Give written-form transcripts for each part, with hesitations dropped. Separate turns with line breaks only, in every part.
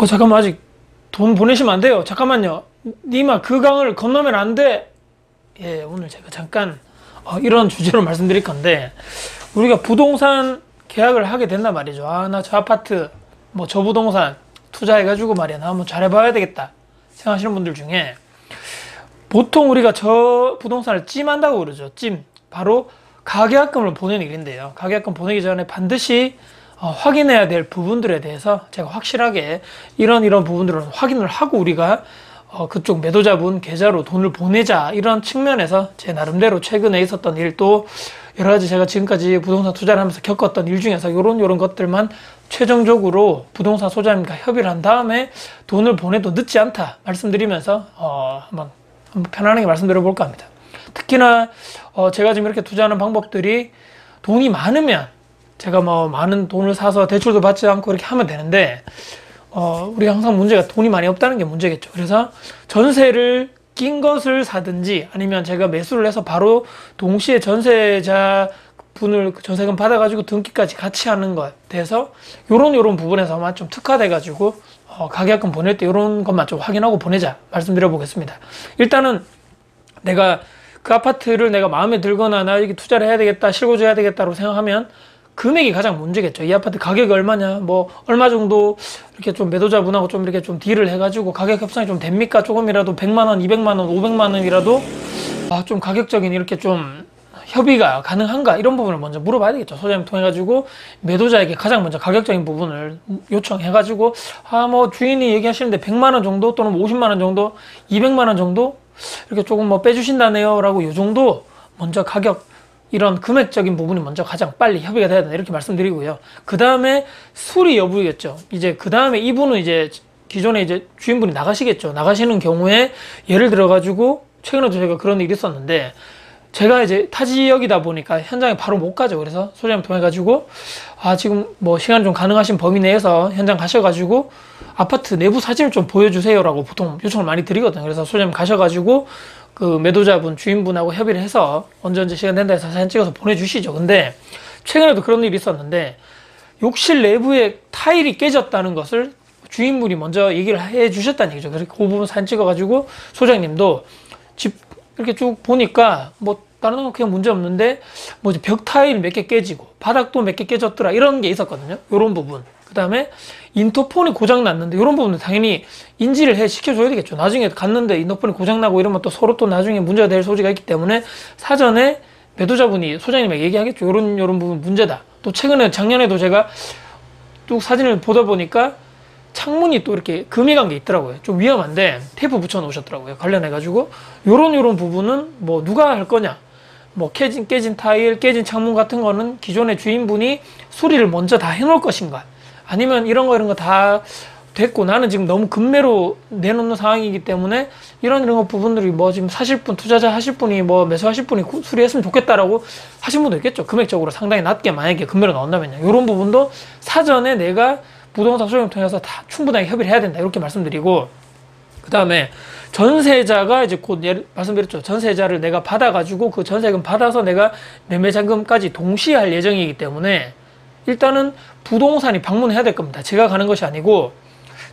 잠깐만, 아직 돈 보내시면 안 돼요. 잠깐만요. 니마 그 강을 건너면 안 돼. 예, 오늘 제가 잠깐 이런 주제로 말씀드릴 건데, 우리가 부동산 계약을 하게 된단 말이죠. 나 저 아파트, 뭐 저 부동산 투자해가지고 말이야, 나 한번 잘해봐야 되겠다 생각하시는 분들 중에, 보통 우리가 저 부동산을 찜한다고 그러죠. 찜. 바로 가계약금을 보내는 일인데요. 가계약금 보내기 전에 반드시 확인해야 될 부분들에 대해서 제가 확실하게 이런 부분들은 확인을 하고 우리가 그쪽 매도자분 계좌로 돈을 보내자, 이런 측면에서 제 나름대로 최근에 있었던 일도 여러 가지 제가 지금까지 부동산 투자를 하면서 겪었던 일 중에서 요런 것들만 최종적으로 부동산 소장님과 협의를 한 다음에 돈을 보내도 늦지 않다 말씀드리면서 한번 편안하게 말씀드려 볼까 합니다. 특히나 제가 지금 이렇게 투자하는 방법들이 돈이 많으면 제가 뭐 많은 돈을 사서 대출도 받지 않고 이렇게 하면 되는데, 우리가 항상 문제가 돈이 많이 없다는 게 문제겠죠. 그래서 전세를 낀 것을 사든지, 아니면 제가 매수를 해서 바로 동시에 전세자 분을 전세금 받아가지고 등기까지 같이 하는 것 돼서 요런 부분에서만 좀 특화돼가지고 가계약금 보낼 때 요런 것만 좀 확인하고 보내자 말씀드려 보겠습니다. 일단은 내가 그 아파트를 내가 마음에 들거나 나 여기 투자를 해야 되겠다, 실거주해야 되겠다고 생각하면 금액이 가장 문제겠죠. 이 아파트 가격이 얼마냐, 뭐 얼마 정도 이렇게 좀 매도자분하고 좀 이렇게 좀 딜을 해가지고 가격 협상이 좀 됩니까? 조금이라도 100만 원, 200만 원, 500만 원이라도 좀 가격적인 이렇게 좀 협의가 가능한가, 이런 부분을 먼저 물어봐야 되겠죠. 소장님 통해가지고 매도자에게 가장 먼저 가격적인 부분을 요청해가지고 뭐 주인이 얘기하시는데 100만 원 정도 또는 50만 원 정도, 200만 원 정도 이렇게 조금 뭐 빼주신다네요 라고 요 정도 먼저 가격, 이런 금액적인 부분이 먼저 가장 빨리 협의가 돼야 된다, 이렇게 말씀드리고요. 그 다음에 수리 여부겠죠. 이제 그 다음에 이분은 이제 기존에 이제 주인분이 나가시겠죠. 나가시는 경우에 예를 들어 가지고 최근에도 제가 그런 일이 있었는데, 제가 이제 타 지역이다 보니까 현장에 바로 못 가죠. 그래서 소장님 통해 가지고 지금 뭐 시간 좀 가능하신 범위 내에서 현장 가셔가지고 아파트 내부 사진을 좀 보여주세요라고 보통 요청을 많이 드리거든요. 그래서 소장님 가셔가지고 그 매도자분 주인분하고 협의를 해서 언제 시간 된다 해서 사진 찍어서 보내주시죠. 근데 최근에도 그런 일이 있었는데, 욕실 내부에 타일이 깨졌다는 것을 주인분이 먼저 얘기를 해 주셨다는 얘기죠. 그래서 그 부분 사진 찍어가지고 소장님도 집 이렇게 쭉 보니까 뭐 다른 건 그냥 문제 없는데 뭐 벽 타일 몇 개 깨지고 바닥도 몇 개 깨졌더라, 이런 게 있었거든요. 요런 부분. 그 다음에 인터폰이 고장 났는데 요런 부분은 당연히 인지를 시켜줘야 되겠죠. 나중에 갔는데 인터폰이 고장 나고 이러면 또 서로 또 나중에 문제가 될 소지가 있기 때문에 사전에 매도자분이 소장님에게 얘기하겠죠. 요런 부분 문제다. 또 최근에 작년에도 제가 쭉 사진을 보다 보니까 창문이 또 이렇게 금이 간 게 있더라고요. 좀 위험한데 테이프 붙여 놓으셨더라고요. 관련해가지고 요런 부분은 뭐 누가 할 거냐, 뭐 깨진 타일, 깨진 창문 같은 거는 기존의 주인분이 수리를 먼저 다 해놓을 것인가, 아니면 이런 거 다 됐고 나는 지금 너무 급매로 내놓는 상황이기 때문에 이런 부분들이 뭐 지금 사실 분, 투자자 하실 분이 뭐 매수하실 분이 수리했으면 좋겠다라고 하신 분도 있겠죠. 금액적으로 상당히 낮게 만약에 급매로 나온다면요. 이런 부분도 사전에 내가 부동산 소장님 통해서 다 충분하게 협의를 해야 된다, 이렇게 말씀드리고, 그 다음에 전세자가 이제 곧 말씀드렸죠. 전세자를 내가 받아가지고 그 전세금 받아서 내가 매매자금까지 동시에 할 예정이기 때문에 일단은 부동산이 방문해야 될 겁니다. 제가 가는 것이 아니고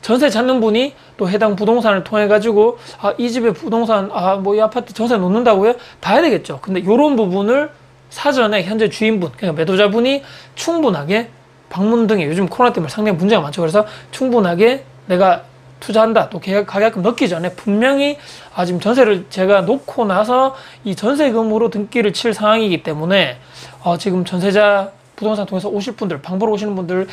전세 찾는 분이 또 해당 부동산을 통해 가지고 이 집에 부동산 뭐 이 아파트 전세 놓는다고요? 봐야 되겠죠. 근데 이런 부분을 사전에 현재 주인분, 그러니까 매도자분이 충분하게 방문 등의, 요즘 코로나 때문에 상당히 문제가 많죠. 그래서 충분하게 내가 투자한다, 또 가계약금 넣기 전에 분명히 지금 전세를 제가 놓고 나서 이 전세금으로 등기를 칠 상황이기 때문에 지금 전세자 부동산 통해서 오실 분들, 방 보러 오시는 분들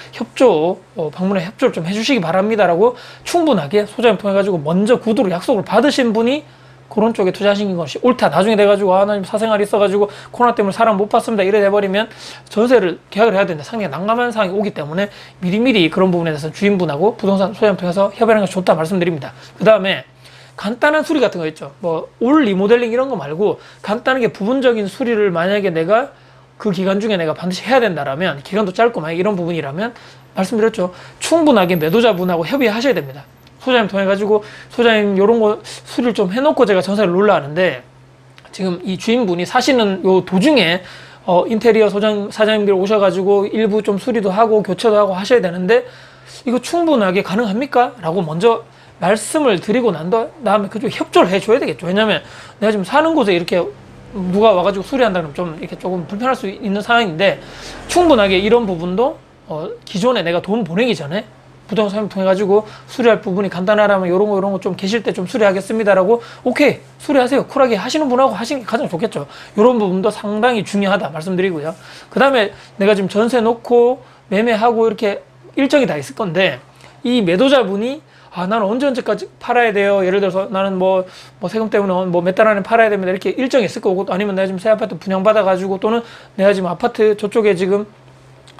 방문에 협조를 좀 해주시기 바랍니다라고 충분하게 소장님 통해 가지고 먼저 구두로 약속을 받으신 분이 그런 쪽에 투자하신 것이 옳다. 나중에 돼가지고 나 지금 사생활이 있어가지고 코로나 때문에 사람 못 봤습니다, 이래 돼버리면 전세를 계약을 해야 되는데 상당히 난감한 상황이 오기 때문에 미리미리 그런 부분에 대해서 주인분하고 부동산 소장님 통해서 협의하는 것이 좋다 말씀드립니다. 그 다음에 간단한 수리 같은 거 있죠. 뭐 올 리모델링 이런 거 말고 간단하게 부분적인 수리를 만약에 내가 그 기간 중에 내가 반드시 해야 된다라면, 기간도 짧고 만약 이런 부분이라면 말씀드렸죠. 충분하게 매도자분하고 협의하셔야 됩니다. 소장님 통해가지고 소장님 요런 거 수리를 좀 해놓고 제가 전세를 놓으려 하는데, 지금 이 주인분이 사시는 요 도중에 인테리어 사장님들 오셔가지고 일부 좀 수리도 하고 교체도 하고 하셔야 되는데 이거 충분하게 가능합니까? 라고 먼저 말씀을 드리고 난 다음에 그쪽 협조를 해줘야 되겠죠. 왜냐면 내가 지금 사는 곳에 이렇게 누가 와가지고 수리한다 그러면 좀 이렇게 조금 불편할 수 있는 상황인데, 충분하게 이런 부분도 기존에 내가 돈 보내기 전에 부동산을 통해 가지고 수리할 부분이 간단하라면 요런 거 좀 계실 때 좀 수리하겠습니다라고 오케이 수리하세요 쿨하게 하시는 분하고 하시는 게 가장 좋겠죠. 요런 부분도 상당히 중요하다 말씀드리고요. 그 다음에 내가 지금 전세 놓고 매매하고 이렇게 일정이 다 있을 건데, 이 매도자분이 나는 언제까지 팔아야 돼요. 예를 들어서 나는 뭐 세금 때문에 뭐 몇 달 안에 팔아야 됩니다. 이렇게 일정이 있을 거고, 아니면 내가 지금 새 아파트 분양받아가지고, 또는 내가 지금 아파트 저쪽에 지금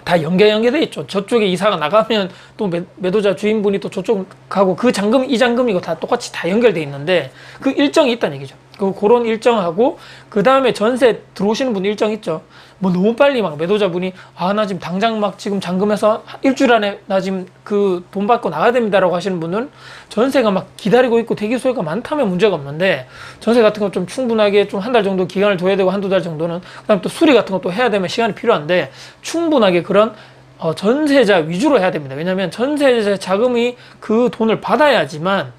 다 연계돼 있죠. 저쪽에 이사가 나가면 또 매도자 주인분이 또 저쪽 가고, 그 잔금, 이 잔금이고 다 똑같이 다 연결돼 있는데 그 일정이 있다는 얘기죠. 그런 일정하고, 그 다음에 전세 들어오시는 분 일정 있죠. 뭐 너무 빨리 막 매도자분이 나 지금 당장 막 지금 잔금해서 일주일 안에 나 지금 그 돈 받고 나가야 됩니다라고 하시는 분은 전세가 막 기다리고 있고 대기 수요가 많다면 문제가 없는데, 전세 같은 거 좀 충분하게 좀 한 달 정도 기간을 둬야 되고 한두 달 정도는, 그다음 또 수리 같은 것도 해야 되면 시간이 필요한데, 충분하게 그런 전세자 위주로 해야 됩니다. 왜냐하면 전세자 자금이 그 돈을 받아야지만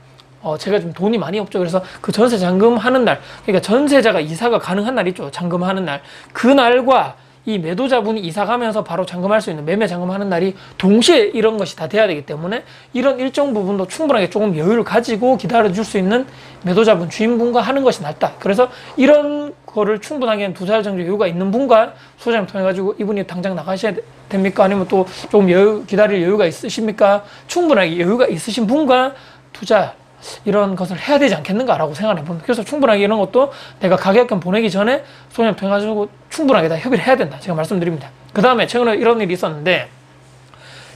제가 좀 돈이 많이 없죠. 그래서 그 전세 잔금하는 날, 그러니까 전세자가 이사가 가능한 날 있죠. 잔금하는 날. 그 날과 이 매도자분이 이사 가면서 바로 잔금할 수 있는 매매 잔금하는 날이 동시에 이런 것이 다 돼야 되기 때문에, 이런 일정 부분도 충분하게 조금 여유를 가지고 기다려줄 수 있는 매도자분, 주인분과 하는 것이 낫다. 그래서 이런 거를 충분하게 한 2달 정도 여유가 있는 분과 소장님 통해가지고 이분이 당장 나가셔야 됩니까? 아니면 또 조금 기다릴 여유가 있으십니까? 충분하게 여유가 있으신 분과 투자, 이런 것을 해야 되지 않겠는가라고 생각을 해봅니다. 그래서 충분하게 이런 것도 내가 가격권 보내기 전에 소장님 통해가지고 충분하게 다 협의를 해야 된다, 제가 말씀드립니다. 그 다음에 최근에 이런 일이 있었는데,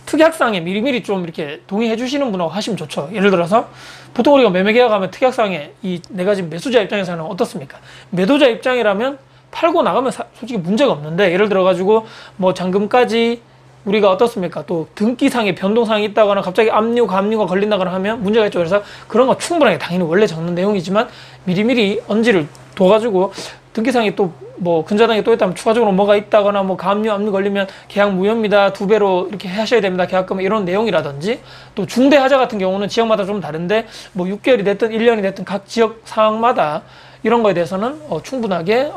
특약상에 미리미리 좀 이렇게 동의해 주시는 분하고 하시면 좋죠. 예를 들어서 보통 우리가 매매 계약하면 특약상에 내가 지금 매수자 입장에서는 어떻습니까? 매도자 입장이라면 팔고 나가면 솔직히 문제가 없는데, 예를 들어 가지고 뭐 잔금까지 우리가 어떻습니까? 또 등기상의 변동사항이 있다거나 갑자기 압류가 걸린다거나 하면 문제가 있죠. 그래서 그런 거 충분하게 당연히 원래 적는 내용이지만 미리미리 언지를 둬가지고, 등기상이 또 뭐 근저당이 또 있다면 추가적으로 뭐가 있다거나 뭐 압류 걸리면 계약 무효입니다. 2배로 이렇게 하셔야 됩니다. 계약금, 이런 내용이라든지, 또 중대하자 같은 경우는 지역마다 좀 다른데 뭐 6개월이 됐든 1년이 됐든 각 지역 상황마다 이런 거에 대해서는 충분하게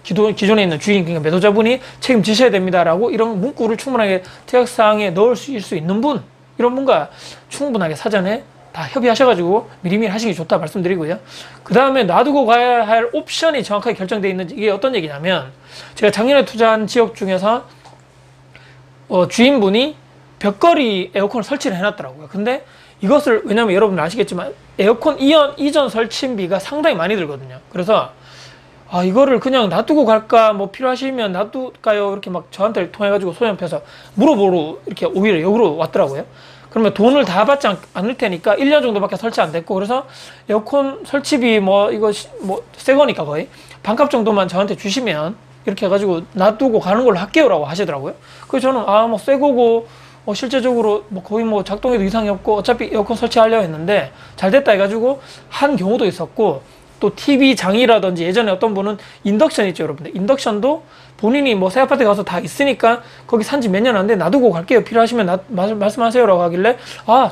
기존에 있는 주인, 그러니까 매도자분이 책임지셔야 됩니다라고 이런 문구를 충분하게 특약사항에 넣을 수 있는 분, 이런 분과 충분하게 사전에 다 협의하셔가지고 미리미리 하시는 게 좋다 말씀드리고요. 그 다음에 놔두고 가야 할 옵션이 정확하게 결정되어 있는지, 이게 어떤 얘기냐면, 제가 작년에 투자한 지역 중에서 주인분이 벽걸이 에어컨을 설치를 해놨더라고요. 근데 이것을, 왜냐면 여러분들 아시겠지만 에어컨 이전 설치비가 상당히 많이 들거든요. 그래서 이거를 그냥 놔두고 갈까, 뭐 필요하시면 놔둘까요? 이렇게 막 저한테 통해가지고 소장님께서 물어보러 이렇게 오히려 역으로 왔더라고요. 그러면 돈을 다 받지 않을 테니까 1년 정도밖에 설치 안 됐고, 그래서 에어컨 설치비 이거 새 거니까 거의 반값 정도만 저한테 주시면 이렇게 해가지고 놔두고 가는 걸로 할게요라고 하시더라고요. 그래서 저는 새 거고 실제적으로 거의 작동에도 이상이 없고 어차피 에어컨 설치하려고 했는데 잘 됐다 해가지고 한 경우도 있었고, 또 TV 장이라든지, 예전에 어떤 분은 인덕션 있죠, 여러분들. 인덕션도 본인이 새 아파트 가서 다 있으니까 거기 산지 몇 년 안 돼, 놔두고 갈게요, 필요하시면 말씀하세요라고 하길래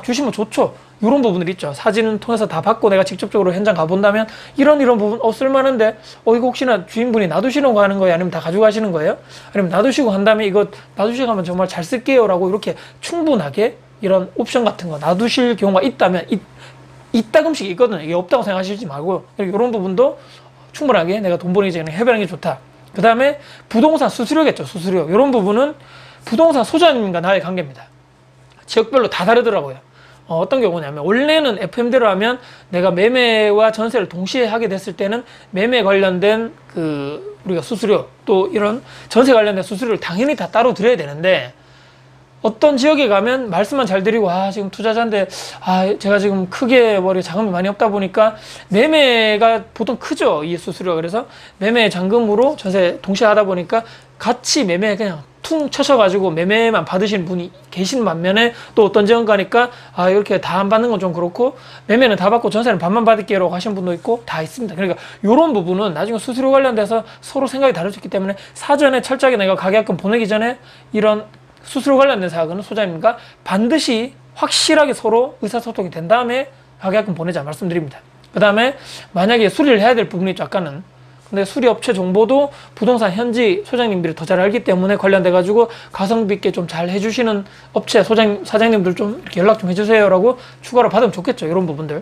주시면 좋죠. 이런 부분들 있죠. 사진을 통해서 다 받고 내가 직접적으로 현장 가본다면 이런 부분 쓸만한데 이거 혹시나 주인분이 놔두시려고 하는 거예요? 아니면 다 가져가시는 거예요? 아니면 놔두시고 한 다음에 이거 놔두시고 하면 정말 잘 쓸게요 라고 이렇게 충분하게 이런 옵션 같은 거 놔두실 경우가 있다면, 이따금씩 있거든요. 이게 없다고 생각하시지 말고 이런 부분도 충분하게 내가 돈 버리기 전에 해결하는 게 좋다. 그 다음에 부동산 수수료겠죠. 수수료. 이런 부분은 부동산 소장님과 나의 관계입니다. 지역별로 다 다르더라고요. 어떤 경우냐면, 원래는 FM대로 하면 내가 매매와 전세를 동시에 하게 됐을 때는 매매 관련된 우리가 수수료, 또 이런 전세 관련된 수수료를 당연히 다 따로 드려야 되는데, 어떤 지역에 가면 말씀만 잘 드리고 지금 투자자인데 제가 지금 크게 자금이 많이 없다 보니까 매매가 보통 크죠, 이 수수료가. 그래서 매매 잔금으로 전세 동시에 하다 보니까 같이 매매 그냥 퉁 쳐셔가지고 매매만 받으시는 분이 계신 반면에, 또 어떤 지역 가니까 이렇게 다 안 받는 건 좀 그렇고 매매는 다 받고 전세는 반만 받을게요 라고 하시는 분도 있고 다 있습니다. 그러니까 이런 부분은 나중에 수수료 관련돼서 서로 생각이 다를 수 있기 때문에, 사전에 철저하게 내가 가계약금 보내기 전에 이런 수수료 관련된 사항은 소장님과 반드시 확실하게 서로 의사소통이 된 다음에 가계약금 보내자 말씀드립니다. 그 다음에 만약에 수리를 해야 될 부분이 있죠, 아까는. 근데 수리업체 정보도 부동산 현지 소장님들이 더 잘 알기 때문에 관련돼 가지고 가성비 있게 좀 잘 해주시는 업체 사장님들 좀 이렇게 연락 좀 해주세요라고 추가로 받으면 좋겠죠. 이런 부분들.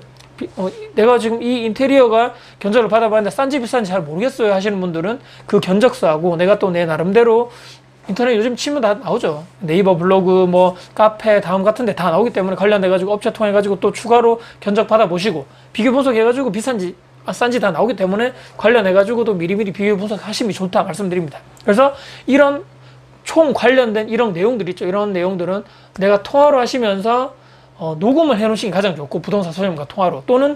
내가 지금 이 인테리어가 견적을 받아봤는데 싼지 비싼지 잘 모르겠어요 하시는 분들은 그 견적서하고 내가 또 내 나름대로 인터넷 요즘 치면 다 나오죠. 네이버 블로그, 뭐 카페, 다음 같은 데 다 나오기 때문에 관련돼 가지고 업체 통해 가지고 또 추가로 견적 받아보시고 비교 분석해 가지고 비싼지 싼지 다 나오기 때문에 관련해 가지고도 미리미리 비교 분석하시면 좋다 말씀드립니다. 그래서 이런 총 관련된 이런 내용들 있죠. 이런 내용들은 내가 통화로 하시면서 녹음을 해 놓으시는 게 가장 좋고, 부동산 소장님과 통화로, 또는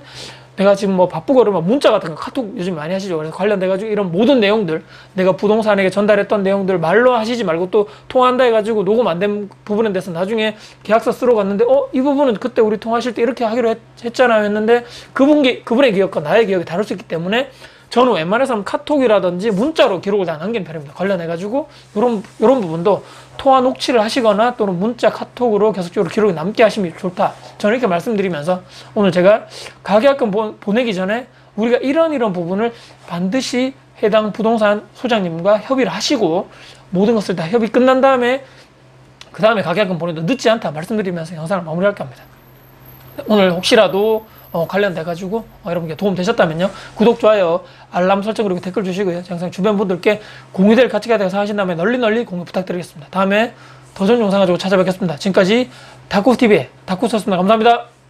내가 지금 뭐 바쁘고 그러면 문자 같은 거 카톡 요즘 많이 하시죠. 그래서 관련돼 가지고 이런 모든 내용들, 내가 부동산에게 전달했던 내용들 말로 하시지 말고 또 통화한다 해가지고 녹음 안 된 부분에 대해서 나중에 계약서 쓰러 갔는데 이 부분은 그때 우리 통화하실 때 이렇게 하기로 했잖아요 했는데 그분의 기억과 나의 기억이 다를 수 있기 때문에 저는 웬만해서는 카톡이라든지 문자로 기록을 다 남기는 편입니다. 관련해가지고 이런 부분도 통화 녹취를 하시거나 또는 문자, 카톡으로 계속적으로 기록을 남게 하시면 좋다. 저는 이렇게 말씀드리면서 오늘 제가 가계약금 보내기 전에 우리가 이런 부분을 반드시 해당 부동산 소장님과 협의를 하시고 모든 것을 다 협의 끝난 다음에 그 다음에 가계약금 보내도 늦지 않다 말씀드리면서 영상을 마무리할까 합니다. 오늘 혹시라도 관련돼가지고 여러분께 도움 되셨다면요, 구독, 좋아요, 알람 설정, 그리고 댓글 주시고요, 영상 주변 분들께 공유될 가치가 되어 생각하신다면 널리 공유 부탁드리겠습니다. 다음에 더 좋은 영상 가지고 찾아뵙겠습니다. 지금까지 다쿠TV의 다쿠였습니다. 감사합니다.